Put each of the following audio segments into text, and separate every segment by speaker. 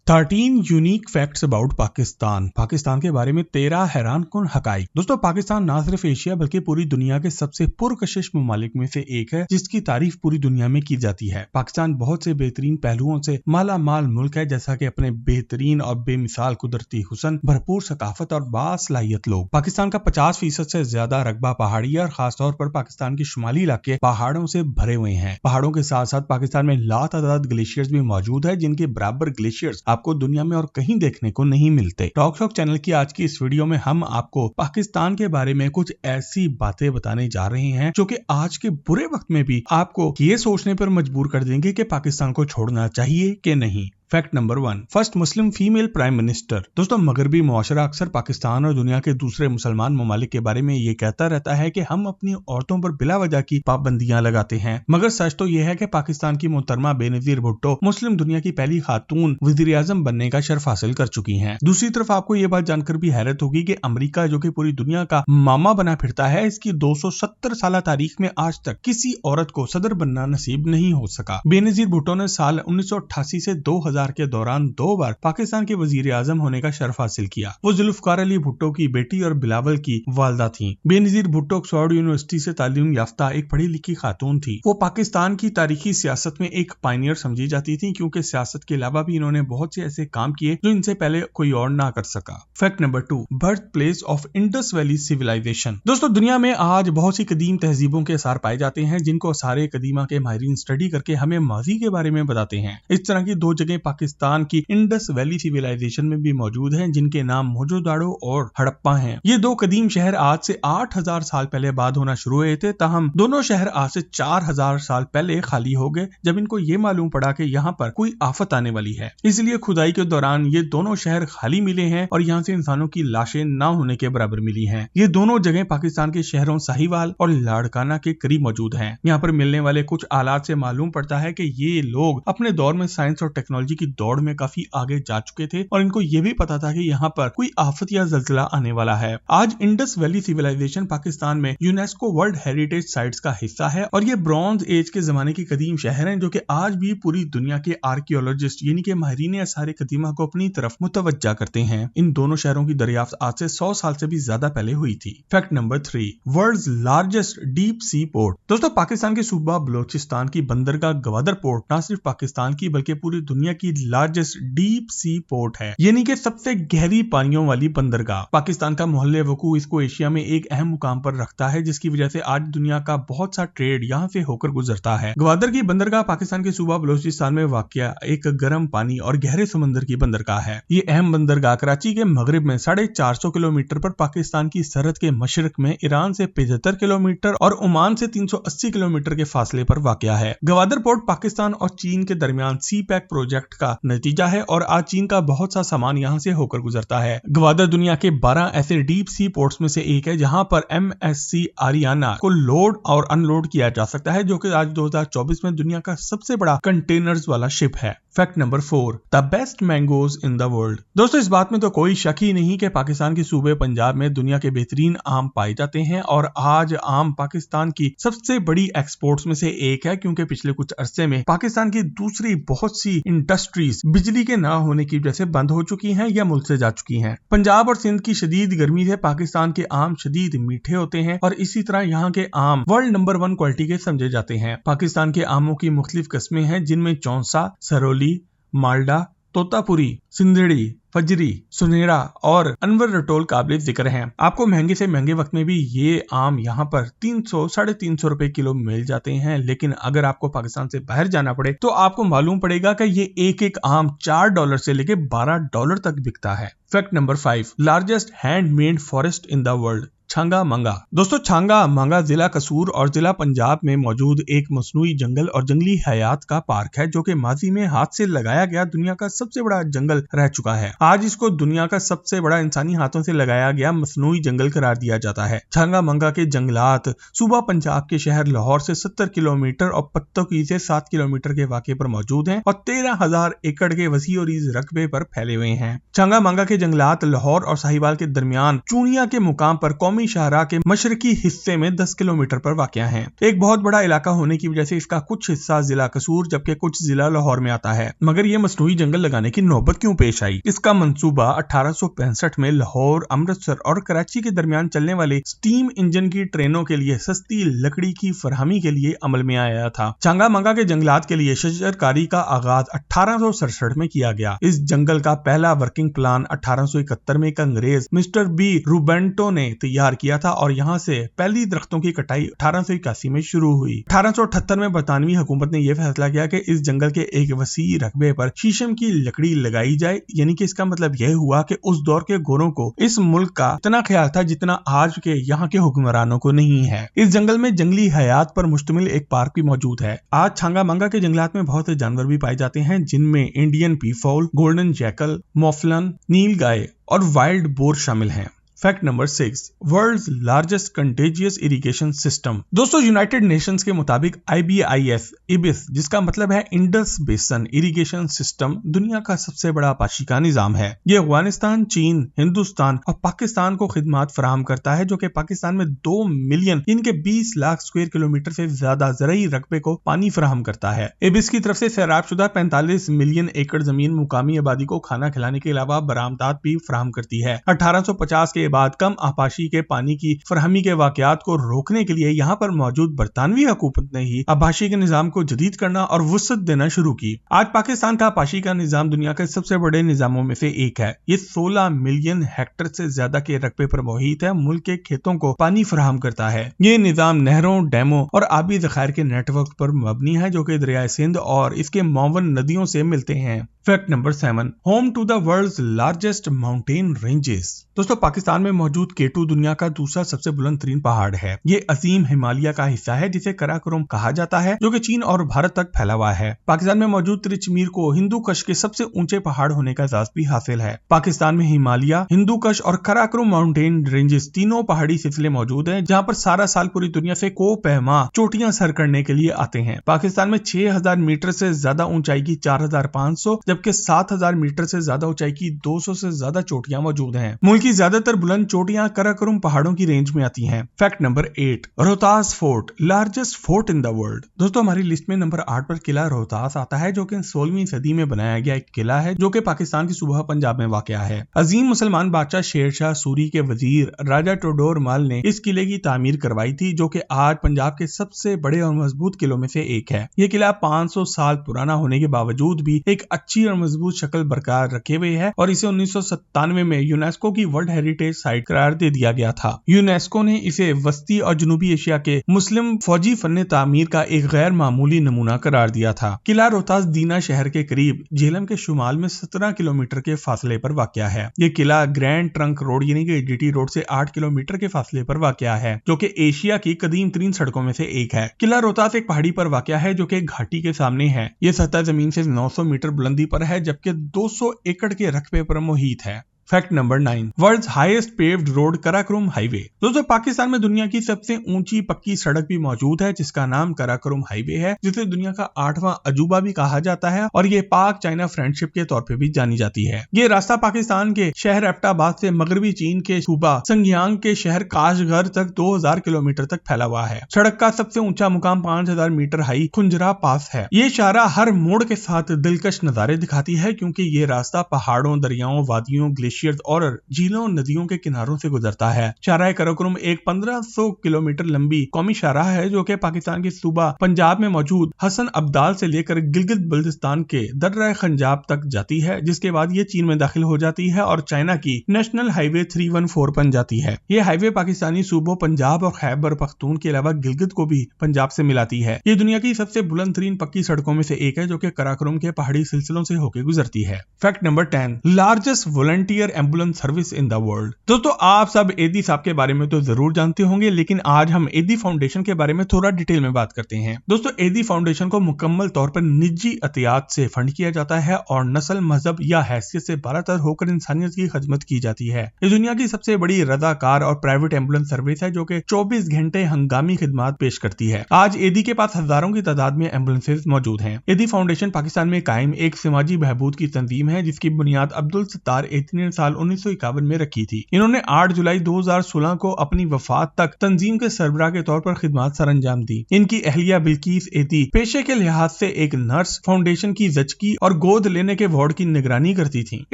Speaker 1: 13 unique facts about Pakistan. Pakistan के बारे में 13 हैरानकुन हकाइक। दोस्तों, पाकिस्तान ना सिर्फ एशिया बल्कि पूरी दुनिया के सबसे पुरकशिश ममालिक में से एक है जिसकी तारीफ पूरी दुनिया में की जाती है। पाकिस्तान बहुत से बेहतरीन पहलुओं से माला माल मुल्क है, जैसा कि अपने बेहतरीन और बेमिसाल कुदरती हुस्न, भरपूर सकाफत और बासलाहियत लोग। पाकिस्तान का 50% से ज्यादा रकबा पहाड़ी है और खासतौर पर पाकिस्तान के शुमाली इलाके पहाड़ों से भरे हुए हैं। पहाड़ों के साथ साथ पाकिस्तान में लातादाद ग्लेशियर्स भी मौजूद है, जिनके बराबर ग्लेशियर्स आपको दुनिया में और कहीं देखने को नहीं मिलते। टॉक शॉक चैनल की आज की इस वीडियो में हम आपको पाकिस्तान के बारे में कुछ ऐसी बातें बताने जा रहे हैं जो कि आज के बुरे वक्त में भी आपको ये सोचने पर मजबूर कर देंगे कि पाकिस्तान को छोड़ना चाहिए कि नहीं। Fact number 1, first Muslim female prime minister. दोस्तों, मगरबी मुआशरा अक्सर पाकिस्तान और दुनिया के दूसरे मुसलमान ममालिक के बारे में ये कहता रहता है कि हम अपनी औरतों पर बिला वजह की पाबंदियां लगाते हैं, मगर सच तो यह है कि पाकिस्तान की मोहतरमा बेनजीर भुट्टो मुस्लिम दुनिया की पहली खातून वजीर आजम बनने का शर्फ हासिल कर चुकी हैं। दूसरी तरफ आपको ये बात जानकर भी हैरत होगी कि अमेरिका, जो कि पूरी दुनिया का मामा बना फिरता है, इसकी 270 साल तारीख में आज तक किसी औरत को सदर बनना नसीब नहीं हो सका। बेनजीर भुट्टो ने साल 1988 से 2000 के दौरान 2 बार पाकिस्तान के वजीर आजम होने का शर्फ हासिल किया। वो जुल्फकार अली भुट्टो की बेटी और बिलावल की वालदा थी। बेनजीर भुट्टो ऑक्सफोर्ड यूनिवर्सिटी से तालीम याफ्ता एक पढ़ी लिखी खातून थी। वो पाकिस्तान की तारीखी सियासत में एक पायनियर समझी जाती थी, क्योंकि सियासत के अलावा भी इन्होंने बहुत से ऐसे काम किए जो इनसे पहले कोई और ना कर सका। Fact number 2, birth place of Indus valley civilisation. दोस्तों, दुनिया में आज बहुत सी कदीम तहजीबों के आसार पाए जाते हैं, जिनको सारे कदीमा के माहिरीन स्टडी करके हमें माजी के बारे में बताते हैं। इस तरह की 2 जगह पाकिस्तान की इंडस वैली सिविलाइजेशन में भी मौजूद हैं, जिनके नाम मोहनजोदाड़ो और हड़प्पा हैं। ये 2 कदीम शहर आज से 8000 साल पहले आबाद होना शुरू हुए थे, ताहम दोनों शहर आज से 4000 साल पहले खाली हो गए जब इनको ये मालूम पड़ा कि यहाँ पर कोई आफत आने वाली है। इसलिए खुदाई के दौरान ये दोनों शहर खाली मिले हैं और यहाँ से इंसानों की लाशें ना होने के बराबर मिली हैं। ये दोनों जगह पाकिस्तान के शहरों साहिवाल और लाड़काना के करीब मौजूद हैं। यहाँ पर मिलने वाले कुछ आलात से मालूम पड़ता है कि ये लोग अपने दौर में साइंस और टेक्नोलॉजी की दौड़ में काफी आगे जा चुके थे और इनको यह भी पता था कि यहाँ पर कोई आफत या ज़ल्ज़ला आने वाला है। आज इंडस वैली सिविलाइजेशन पाकिस्तान में यूनेस्को वर्ल्ड हेरिटेज साइट्स का हिस्सा है और ये ब्रॉन्ज एज के जमाने के कदीम शहर हैं, जो कि आज भी पूरी दुनिया के आर्कियोलॉजिस्ट यानी कि माहिरीन आसार कदीमा को अपनी तरफ मुतवज्जा करते हैं। इन दोनों शहरों की दरियाफ्त आज से 100 साल से भी ज्यादा पहले हुई थी। Fact number 3, world's largest deep sea port. दोस्तों, पाकिस्तान के सूबा बलोचिस्तान की बंदरगाह गवादर पोर्ट न सिर्फ पाकिस्तान की बल्कि पूरी दुनिया की लार्जेस्ट डीप सी पोर्ट है, यानी कि सबसे गहरी पानियों वाली बंदरगाह। पाकिस्तान का मोहल्ले वकू इसको एशिया में एक अहम मुकाम पर रखता है, जिसकी वजह से आज दुनिया का बहुत सा ट्रेड यहाँ से होकर गुजरता है। ग्वादर की बंदरगाह पाकिस्तान के सूबा बलोचिस्तान में वाक़या एक गर्म पानी और गहरे समंदर की बंदरगाह है। ये अहम बंदरगाह कराची के मगरिब में 450 किलोमीटर पर पाकिस्तान की सरहद के मशरक में ईरान से 75 किलोमीटर और ओमान से 380 किलोमीटर के फासले पर वाक़या है। ग्वादर पोर्ट पाकिस्तान और चीन के दरमियान सी पैक प्रोजेक्ट का नतीजा है और आज चीन का बहुत सा सामान यहाँ से होकर गुजरता है। ग्वादर दुनिया के 12 ऐसे डीप सी पोर्ट्स में से एक है जहाँ पर MSC आरियाना को लोड और अनलोड किया जा सकता है, जो कि आज 2024 में दुनिया का सबसे बड़ा कंटेनर्स वाला शिप है। Fact number 4, the best mangoes in the world. दोस्तों, इस बात में तो कोई शक ही नहीं कि पाकिस्तान के सूबे पंजाब में दुनिया के बेहतरीन आम पाए जाते हैं और आज आम पाकिस्तान की सबसे बड़ी एक्सपोर्ट्स में से एक है, क्योंकि पिछले कुछ अरसे में पाकिस्तान की दूसरी बहुत सी इंडस्ट्रीज बिजली के ना होने की वजह से बंद हो चुकी हैं या मुल्क से जा चुकी हैं। पंजाब और सिंध की शदीद गर्मी से पाकिस्तान के आम शदीद मीठे होते हैं और इसी तरह यहाँ के आम वर्ल्ड नंबर 1 क्वालिटी के समझे जाते हैं। पाकिस्तान के आमों की मुख्तलिफ किस्में हैं, जिनमें चौंसा, सरोली, माल्डा, तोतापुरी, सिंधड़ी, फजरी, सुनहरा और अनवर रटोल काबिल जिक्र हैं। आपको महंगे से महंगे वक्त में भी ये आम यहाँ पर 300-350 रुपए किलो मिल जाते हैं, लेकिन अगर आपको पाकिस्तान से बाहर जाना पड़े तो आपको मालूम पड़ेगा कि ये एक आम $4 से लेके $12 तक बिकता है। Fact number 5, largest handmade forest in the world. Changa मंगा। दोस्तों, छांगा मंगा जिला कसूर और जिला पंजाब में मौजूद एक मसनूई जंगल और जंगली हयात का पार्क है, जो कि माजी में हाथ से लगाया गया दुनिया का सबसे बड़ा जंगल रह चुका है। आज इसको दुनिया का सबसे बड़ा इंसानी हाथों से लगाया गया मसनूई जंगल करार दिया जाता है। छांगा मंगा के जंगलात सूबा पंजाब के शहर लाहौर से 70 किलोमीटर और पत्तोकी से 7 किलोमीटर के वाक़े पर मौजूद हैं और 13,000 एकड़ के वसी और इस रकबे पर फैले हुए हैं। छांगा मंगा के जंगलात लाहौर और साहिवाल के दरमियान चूनिया के मुकाम पर कौमी कौमी शाहराह के मशरकी हिस्से में 10 किलोमीटर पर वाक़या है। एक बहुत बड़ा इलाका होने की वजह से इसका कुछ हिस्सा जिला कसूर जबकि कुछ जिला लाहौर में आता है। मगर ये मसनूई जंगल लगाने की नौबत क्यों पेश आई? इसका मंसूबा 1865 में लाहौर, अमृतसर और कराची के दरमियान चलने वाले स्टीम इंजन की ट्रेनों के लिए सस्ती लकड़ी की फरहमी के लिए अमल में आया था। चांगा मंगा के जंगलात के लिए शजरकारी का आगाज 1867 में किया गया। इस जंगल का पहला वर्किंग प्लान 1871 में एक अंग्रेज मिस्टर बी रूबेंटो ने तैयार किया था और यहाँ से पहली दरख्तों की कटाई 1881 में शुरू हुई। 1878 में बरतानवी हुकूमत ने यह फैसला किया कि इस जंगल के एक वसी रकबे पर शीशम की लकड़ी लगाई जाए, यानी कि इसका मतलब यह हुआ कि उस दौर के गोरों को इस मुल्क का इतना ख्याल था जितना आज के यहाँ के हुक्मरानों को नहीं है। इस जंगल में जंगली हयात पर मुश्तमिल एक पार्क भी मौजूद है। आज छांगा मंगा के जंगलात में बहुत से जानवर भी पाए जाते हैं, जिनमें Indian peafowl, golden jackal, mouflon, nilgai और वाइल्ड बोर शामिल हैं। Fact number 6, world's largest contagious irrigation system. दोस्तों, यूनाइटेड नेशंस के मुताबिक IBIS इबिस, जिसका मतलब है इंडस बेसन इरिगेशन सिस्टम, दुनिया का सबसे बड़ा आपाशी का निजाम है। ये अफगानिस्तान, चीन, हिंदुस्तान और पाकिस्तान को खिदमात फराहम करता है, जो कि पाकिस्तान में 2 मिलियन इनके 20 लाख स्क्वायर किलोमीटर से ज्यादा ज़रई रकबे को पानी फराहम करता है। इबिस की तरफ से सैराबशुदा 45 मिलियन एकड़ जमीन मुकामी आबादी को खाना खिलाने के अलावा बरामदात भी फराहम करती है। 1850 के बाद कम आपाशी के पानी की फरहमी के वाकयात को रोकने के लिए यहाँ पर मौजूद बरतानवी हुकूमत ने ही आपाशी के निजाम को जदीद करना और वुसअत देना शुरू की। आज पाकिस्तान का आपाशी का निजाम दुनिया के सबसे बड़े निजामों में से एक है। ये 16 मिलियन हेक्टेयर से ज्यादा के रकबे पर मुहित है, मुल्क के खेतों को पानी फराहम करता है। ये निजाम नहरों, डैमों और आबी ज़खायर के नेटवर्क पर मबनी है, जो कि दरिया सिंध और इसके मौवन नदियों से मिलते हैं। Fact number 7, home to the world's largest mountain ranges. दोस्तों, पाकिस्तान में मौजूद केटू दुनिया का दूसरा सबसे बुलंद तरीन पहाड़ है। ये अजीम हिमालय का हिस्सा है जिसे कराकोरम कहा जाता है, जो कि चीन और भारत तक फैला हुआ है। पाकिस्तान में मौजूद त्रिचमीर को हिंदू कश के सबसे ऊंचे पहाड़ होने का एजाज भी हासिल है। पाकिस्तान में हिमालय, हिंदू कश और कराकोरम माउंटेन रेंजेस तीनों पहाड़ी सिलसिले मौजूद हैं, जहाँ पर सारा साल पूरी दुनिया से को पैमा चोटियां सर करने के लिए आते हैं। पाकिस्तान में 6000 मीटर से ज्यादा ऊंचाई की 4500 जबकि 7000 मीटर से ज्यादा ऊंचाई की 200 से ज्यादा चोटियां मौजूद हैं। मुल्क की ज्यादातर बुलंद चोटियां कराकोरम पहाड़ों की रेंज में आती हैं। Fact number 8, Rohtas fort, largest fort in the world. दोस्तों, हमारी लिस्ट में नंबर 8 पर किला रोहतास आता है, जो कि 16वीं सदी में बनाया गया एक किला है, जो कि पाकिस्तान की सूबा पंजाब में वाक़या है। अजीम मुसलमान बादशाह शेरशाह सूरी के वजीर राजा टोडर माल ने इस किले की तामीर करवाई थी, जो कि आज पंजाब के सबसे बड़े और मजबूत किलों में से एक है। ये किला 500 साल पुराना होने के बावजूद भी एक अच्छी और मजबूत शक्ल बरकरार रखे हुए है और इसे 1997 में यूनेस्को की वर्ल्ड हेरिटेज साइट करार दे दिया गया था। यूनेस्को ने इसे वस्ती और जनूबी एशिया के मुस्लिम फौजी फन्ने तामीर का एक गैर मामूली नमूना करार दिया था। किला रोहतास दीना शहर के करीब झेलम के शुमाल में 17 किलोमीटर के फासले पर वाक़या है। ये किला ग्रैंड ट्रंक रोड यानी कि GT रोड से 8 किलोमीटर के फासले पर वाक़या है, जो कि एशिया की कदीम तरीन सड़कों में से एक है। किला रोहतास एक पहाड़ी पर वाक़या है, जो कि घाटी के सामने है। ये सतह जमीन से 900 मीटर बुलंदी पर है, जबकि 200 एकड़ के रकबे पर मुहित है। Fact number 9, world's highest paved road Karakoram highway. दोस्तों, पाकिस्तान में दुनिया की सबसे ऊंची पक्की सड़क भी मौजूद है, जिसका नाम कराकोरम हाईवे है, जिसे दुनिया का 8वां अजूबा भी कहा जाता है और ये पाक चाइना फ्रेंडशिप के तौर पे भी जानी जाती है। ये रास्ता पाकिस्तान के शहर एबटाबाद से मगरबी चीन के सूबा संगियांग के शहर काशगर तक 2000 किलोमीटर तक फैला हुआ है। सड़क का सबसे ऊंचा मुकाम 5000 मीटर हाई खुंजरा पास है। ये शाहरा हर मोड़ के साथ दिलकश नजारे दिखाती है, क्योंकि ये रास्ता पहाड़ों, दरियाओं, वादियों, ग्लेशियर और झीलों, नदियों के किनारों से गुजरता है। शाहराह कराकोरम एक 1500 किलोमीटर लंबी कौमी शाहराह है, जो कि पाकिस्तान के सूबा पंजाब में मौजूद हसन अब्दाल से लेकर गिलगित बल्तिस्तान के दर्रा खंजाब तक जाती है, जिसके बाद ये चीन में दाखिल हो जाती है और चाइना की नेशनल हाईवे 314 बन जाती है। ये हाईवे पाकिस्तानी सूबों पंजाब और खैबर पख्तून के अलावा गिलगित को भी पंजाब से मिलाती है। ये दुनिया की सबसे बुलंद तरीन पक्की सड़कों में से एक है, जो कि कराकोरम के पहाड़ी सिलसिलों से होकर गुजरती है। Fact number 10, largest volunteer ambulance service in the world. दोस्तों, आप सब एदी साहब के बारे में तो जरूर जानते होंगे, लेकिन आज हम एदी फाउंडेशन के बारे में थोड़ा डिटेल में बात करते हैं। दोस्तों, एदी फाउंडेशन को मुकम्मल तौर पर निजी अतियात से फंड किया जाता है और नस्ल, मजहब या हैसियत से बालातर होकर इंसानियत की खिदमत की जाती है। ये दुनिया की सबसे बड़ी रजाकार और प्राइवेट एम्बुलेंस सर्विस है, जो कि 24 घंटे हंगामी खिदमत पेश करती है। आज एदी के पास हजारों की तादाद में एम्बुलेंसेज मौजूद हैं। एदी फाउंडेशन पाकिस्तान में कायम एक समाजी बहबूद की तंजीम है, जिसकी बुनियाद अब्दुल सत्तार एदी ने साल 1951 में रखी थी। इन्होंने 8 जुलाई 2016 को अपनी वफात तक तंजीम के सरबराह के तौर पर खिदमत सरअंजाम दी। इनकी अहलिया बिल्किस एदी पेशे के लिहाज से एक नर्स, फाउंडेशन की जचकी और गोद लेने के वार्ड की निगरानी करती थी।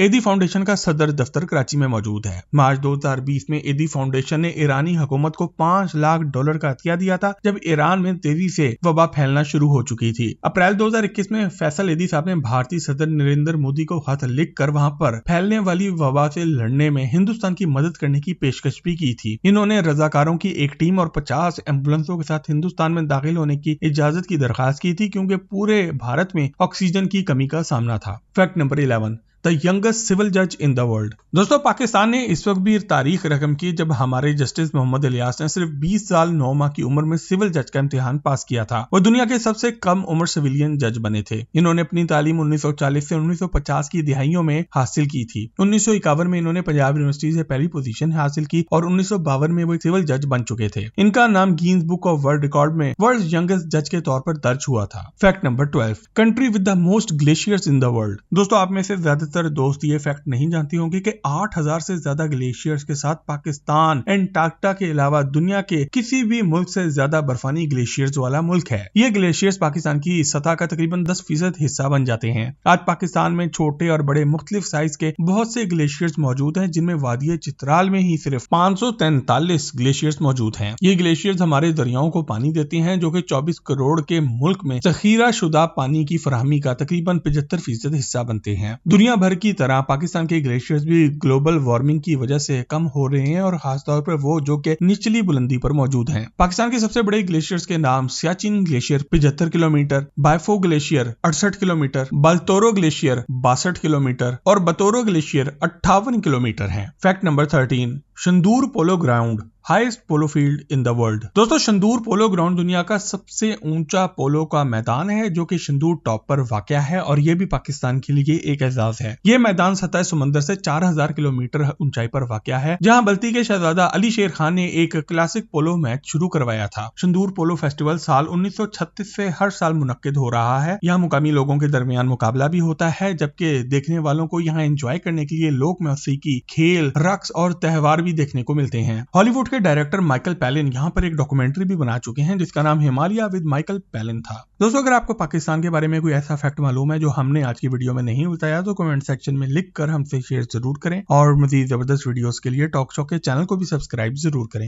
Speaker 1: एदी फाउंडेशन का सदर दफ्तर कराची में मौजूद है। मार्च 2020 में एदी फाउंडेशन ने ईरानी हुकूमत को $5 लाख का हथिया दिया था, जब ईरान में तेजी से वबा फैलना शुरू हो चुकी थी। अप्रैल 2021 में फैसल एदी साहब ने भारतीय सदर नरेंद्र मोदी को खत लिखकर वहां पर फैलने वाली वबा से लड़ने में हिंदुस्तान की मदद करने की पेशकश भी की थी। इन्होंने रजाकारों की एक टीम और 50 एम्बुलेंसों के साथ हिंदुस्तान में दाखिल होने की इजाजत की दरखास्त की थी, क्योंकि पूरे भारत में ऑक्सीजन की कमी का सामना था। Fact number 11, the youngest civil जज इन द वर्ल्ड। दोस्तों, पाकिस्तान ने इस वक्त भी तारीख रकम की जब हमारे जस्टिस मोहम्मद इलियास ने सिर्फ 20 साल 9 माह की उम्र में सिविल जज का इम्तिहान पास किया था। वो दुनिया के सबसे कम उम्र सिविलियन जज बने थे। इन्होंने अपनी तालीम 1940 से 1950 की दिहाइयों में हासिल की थी। 1951 में इन्होंने पंजाब यूनिवर्सिटी से पहली पोजीशन हासिल की और 1952 में वो सिविल जज बन चुके थे। इनका नाम Guinness book of world record में वर्ल्ड यंगेस्ट जज के तौर पर दर्ज हुआ था। Fact number 12, country with the most glaciers in the world. दोस्तों, आप में से ज्यादातर दोस्त ये फैक्ट नहीं जानती होंगे कि 8000 से ज्यादा ग्लेशियर्स के साथ पाकिस्तान एंटार्क्टिका के अलावा दुनिया के किसी भी मुल्क से ज्यादा बर्फानी ग्लेशियर्स वाला मुल्क है। ये ग्लेशियर्स पाकिस्तान की सतह का तकरीबन 10% हिस्सा बन जाते हैं। आज पाकिस्तान में छोटे और बड़े मुख्तलिफ साइज के बहुत से ग्लेशियर्स मौजूद हैं, जिनमें वादी चित्राल में ही सिर्फ 543 ग्लेशियर्स मौजूद हैं। ये ग्लेशियर्स हमारे दरियाओं को पानी देते हैं, जो कि 24 करोड़ के मुल्क में जखीरा शुदा पानी की फराहमी का तकरीबन 75% हिस्सा बनते हैं। दुनिया भर की तरह पाकिस्तान के ग्लेशियर्स भी ग्लोबल वार्मिंग की वजह से कम हो रहे हैं, और खासतौर पर वो जो कि निचली बुलंदी पर मौजूद हैं। पाकिस्तान के सबसे बड़े ग्लेशियर्स के नाम Siachen glacier 75 kilometre, Biafo glacier 68 kilometre, Baltoro glacier 62 kilometre और बतोरो ग्लेशियर 58 किलोमीटर हैं। Fact number 13, Shandur polo ground, highest polo field in the world. दोस्तों, शंदूर पोलो ग्राउंड दुनिया का सबसे ऊंचा पोलो का मैदान है, जो कि शंदूर टॉप पर वाक़या है, और ये भी पाकिस्तान के लिए एक एजाज है। ये मैदान सतह समंदर से 4000 किलोमीटर ऊंचाई पर वाक़या है, जहां बल्ती के शहजादा अली शेर खान ने एक क्लासिक पोलो मैच शुरू करवाया था। शंदूर पोलो फेस्टिवल साल 1936 से हर साल मुनक्किद हो रहा है। यहाँ मुकामी लोगों के दरमियान मुकाबला भी होता है, जबकि देखने वालों को यहाँ एंजॉय करने के लिए लोक मौसीकी, खेल, रक्स और त्योहार भी देखने को मिलते हैं। हॉलीवुड के डायरेक्टर माइकल पैलिन यहाँ पर एक डॉक्यूमेंट्री भी बना चुके हैं, जिसका नाम हिमालय विद माइकल पैलिन था। दोस्तों, अगर आपको पाकिस्तान के बारे में कोई ऐसा फैक्ट मालूम है जो हमने आज की वीडियो में नहीं बताया, तो कमेंट सेक्शन में लिख कर हमसे शेयर जरूर करें, और मजीद जबरदस्त वीडियोस के लिए टॉक शो के चैनल को भी सब्सक्राइब जरूर करें।